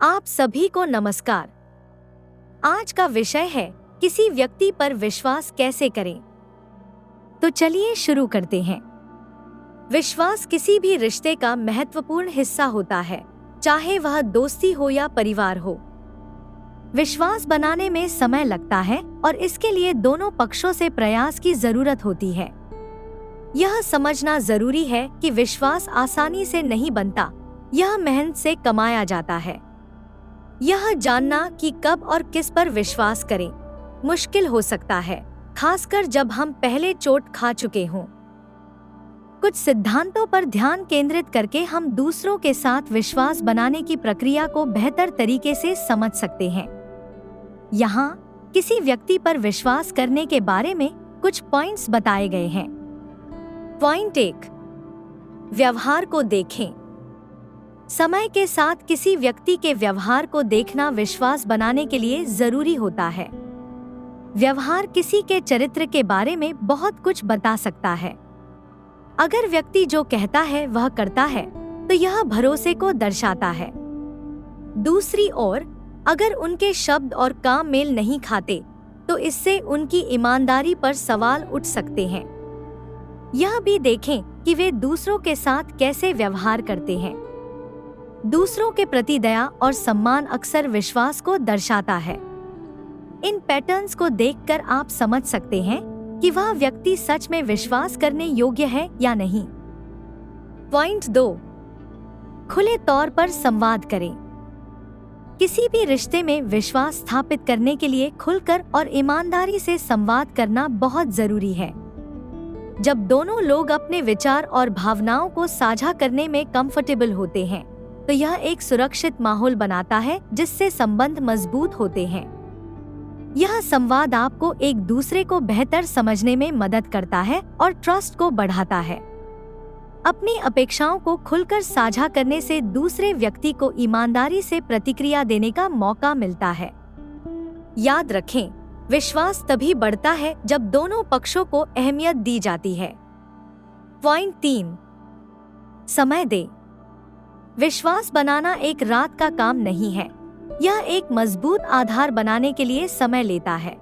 आप सभी को नमस्कार। आज का विषय है किसी व्यक्ति पर विश्वास कैसे करें। तो चलिए शुरू करते हैं। विश्वास किसी भी रिश्ते का महत्वपूर्ण हिस्सा होता है, चाहे वह दोस्ती हो या परिवार हो। विश्वास बनाने में समय लगता है और इसके लिए दोनों पक्षों से प्रयास की जरूरत होती है। यह समझना जरूरी है कि विश्वास आसानी से नहीं बनता, यह मेहनत से कमाया जाता है। यह जानना कि कब और किस पर विश्वास करें मुश्किल हो सकता है, खासकर जब हम पहले चोट खा चुके हों। कुछ सिद्धांतों पर ध्यान केंद्रित करके हम दूसरों के साथ विश्वास बनाने की प्रक्रिया को बेहतर तरीके से समझ सकते हैं। यहाँ किसी व्यक्ति पर विश्वास करने के बारे में कुछ पॉइंट्स बताए गए हैं। पॉइंट 1, व्यवहार को देखें। समय के साथ किसी व्यक्ति के व्यवहार को देखना विश्वास बनाने के लिए जरूरी होता है। व्यवहार किसी के चरित्र के बारे में बहुत कुछ बता सकता है। अगर व्यक्ति जो कहता है वह करता है, तो यह भरोसे को दर्शाता है। दूसरी ओर, अगर उनके शब्द और काम मेल नहीं खाते, तो इससे उनकी ईमानदारी पर सवाल उठ सकते हैं। यह भी देखें कि वे दूसरों के साथ कैसे व्यवहार करते हैं। दूसरों के प्रति दया और सम्मान अक्सर विश्वास को दर्शाता है। इन पैटर्न्स को देखकर आप समझ सकते हैं कि वह व्यक्ति सच में विश्वास करने योग्य है या नहीं। पॉइंट 2, खुले तौर पर संवाद करें। किसी भी रिश्ते में विश्वास स्थापित करने के लिए खुलकर और ईमानदारी से संवाद करना बहुत जरूरी है। जब दोनों लोग अपने विचार और भावनाओं को साझा करने में कंफर्टेबल होते हैं, तो यह एक सुरक्षित माहौल बनाता है जिससे संबंध मजबूत होते हैं। यह संवाद आपको एक दूसरे को बेहतर समझने में मदद करता है और ट्रस्ट को बढ़ाता है। अपनी अपेक्षाओं को खुलकर साझा करने से दूसरे व्यक्ति को ईमानदारी से प्रतिक्रिया देने का मौका मिलता है। याद रखें, विश्वास तभी बढ़ता है जब दोनों पक्षों को अहमियत दी जाती है। पॉइंट 3, समय दें। विश्वास बनाना एक रात का काम नहीं है, यह एक मजबूत आधार बनाने के लिए समय लेता है।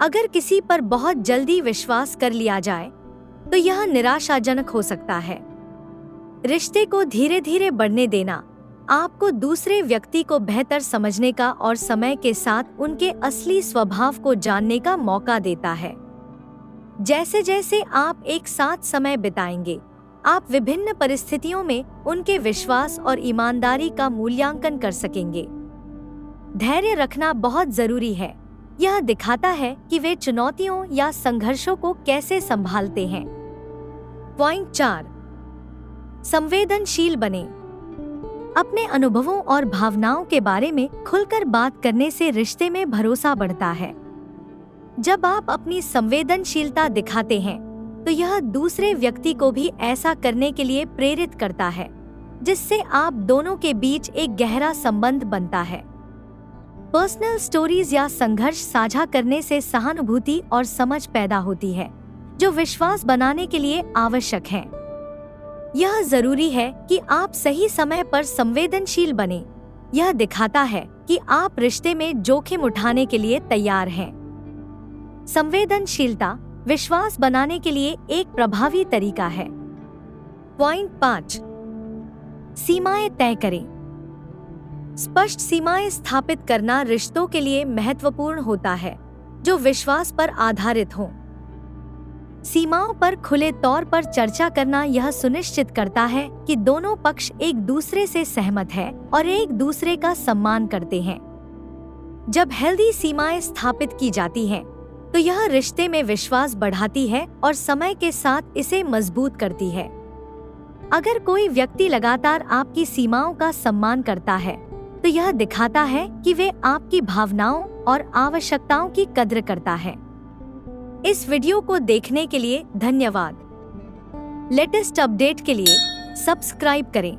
अगर किसी पर बहुत जल्दी विश्वास कर लिया जाए, तो यह निराशाजनक हो सकता है। रिश्ते को धीरे धीरे बढ़ने देना आपको दूसरे व्यक्ति को बेहतर समझने का और समय के साथ उनके असली स्वभाव को जानने का मौका देता है। जैसे जैसे आप एक साथ समय बिताएंगे, आप विभिन्न परिस्थितियों में उनके विश्वास और ईमानदारी का मूल्यांकन कर सकेंगे। धैर्य रखना बहुत जरूरी है। यह दिखाता है कि वे चुनौतियों या संघर्षों को कैसे संभालते हैं। पॉइंट 4, संवेदनशील बने। अपने अनुभवों और भावनाओं के बारे में खुलकर बात करने से रिश्ते में भरोसा बढ़ता है। जब आप अपनी संवेदनशीलता दिखाते हैं, तो यह दूसरे व्यक्ति को भी ऐसा करने के लिए प्रेरित करता है, जिससे आप दोनों के बीच एक गहरा संबंध बनता है। पर्सनल स्टोरीज या संघर्ष साझा करने से सहानुभूति और समझ पैदा होती है, जो विश्वास बनाने के लिए आवश्यक है। यह जरूरी है कि आप सही समय पर संवेदनशील बने। यह दिखाता है कि आप रिश्ते में जोखिम उठाने के लिए तैयार हैं। संवेदनशीलता विश्वास बनाने के लिए एक प्रभावी तरीका है। पॉइंट 5, सीमाएं तय करें। स्पष्ट सीमाएं स्थापित करना रिश्तों के लिए महत्वपूर्ण होता है, जो विश्वास पर आधारित हों। सीमाओं पर खुले तौर पर चर्चा करना यह सुनिश्चित करता है कि दोनों पक्ष एक दूसरे से सहमत हैं और एक दूसरे का सम्मान करते हैं। जब हेल्दी सीमाएं स्थापित की जाती हैं, तो यह रिश्ते में विश्वास बढ़ाती है और समय के साथ इसे मजबूत करती है। अगर कोई व्यक्ति लगातार आपकी सीमाओं का सम्मान करता है, तो यह दिखाता है कि वे आपकी भावनाओं और आवश्यकताओं की कद्र करता है। इस वीडियो को देखने के लिए धन्यवाद। लेटेस्ट अपडेट के लिए सब्सक्राइब करें।